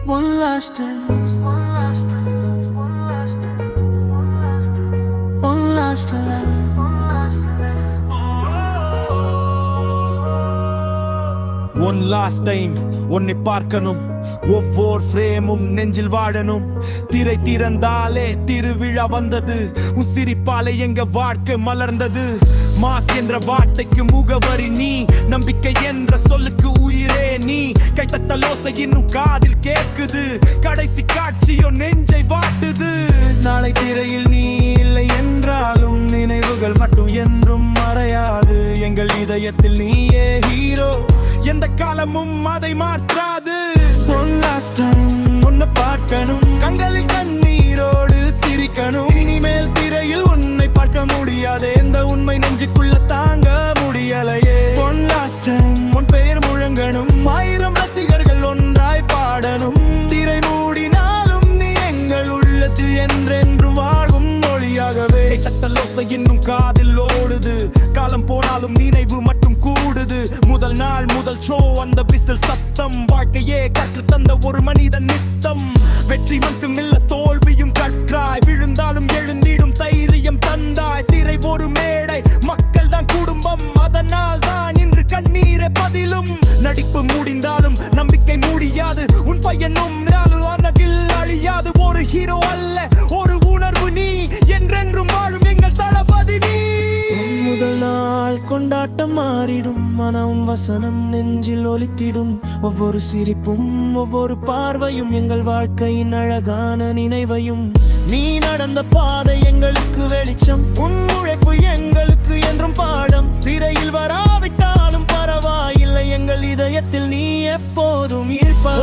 One last dance, one last life. One last time உன்னை பார்க்கணும், ஒவ்வொரு ஃப்ரேமும் நெஞ்சில் வாழணும். திரை திறந்தாலே திருவிழா வந்தது, உன் சிரிப்பாலே எங்க வாழ்க்கை மலர்ந்தது. மாஸ் என்ற வார்த்தைக்கு முகவரி நீ, நம்பிக்கை என்ற சொல்லுக்கு உயிரே நீ. கைத்தட்டலோசை இன்னும் காதில் கேட்குது, கடைசி காட்சியோ நெஞ்சை வாட்டுது. நாளை திரையில் நீ இல்லை என்றாலும் நினைவுகள் மட்டும் என்றும் மறையாது. எங்கள் இதயத்தில் நீயே ஹீரோ, எந்த காலமும் அதை மாற்றாது. One last time உன்னை பார்க்கணும், கண்களில் கண்ணீரோடு சிரிக்கணும். இனிமேல் திரையில் உன்னை பார்க்க முடியாது, எந்த உண்மை நெஞ்சுக்குள்ள தாங்க முடியலையே. One last time உன் பெயர் முழங்கணும், 1000 ரசிகர்கள் ஒன்றாய் பாடணும். திரை மூடினாலும் நீ எங்கள் உள்ளத்தில் என்றென்றும் வாழும் மொழியாகவே. தட்டலோசை இன்னும் காதில் ஓடுது, காலம் போனாலும் நினைவு மட்டும் கூடுது. முதல் நாள் முதல் ஷோ அந்த விசில் சத்தம், வாழ்க்கையே கற்று தந்த ஒரு மனிதன் நித்தம். வெற்றி மட்டும் இல்ல தோல்வியும் கற்றாய், விழுந்தாலும் எழுந்திடும் தைரியம் தந்தாய். திரை ஒரு மேடை, மக்கள் தான் குடும்பம், அதனால் தான் இன்று கண்ணீரை பதிலும். நடிப்பு முடிந்தாலும் நம்பிக்கை முடியாது, உன் பையனும் அனகில் அழியாது. ஒரு ஹீரோ அல்ல ஒரு உணர்வு நீ, என்றென்றும் வாழும் எங்கள் தளபதி நீ. முதல் நாள் கொண்டாட்டம் மாறிடும், ஆனா உன் வசனம் நெஞ்சில் ஒலித்திடும். ஒவ்வொரு சிரிப்பும் ஒவ்வொரு பார்வையும் எங்கள் வாழ்க்கையின் அழகான நினைவையும். நீ நடந்த பாதை எங்களுக்கு வெளிச்சம், உன் உழைப்பு எங்களுக்கு என்றும் பாடம். திரையில் வராவிட்டாலும் பரவாயில்லை, எங்கள் இதயத்தில் நீ எப்போதும் இருப்பாய்.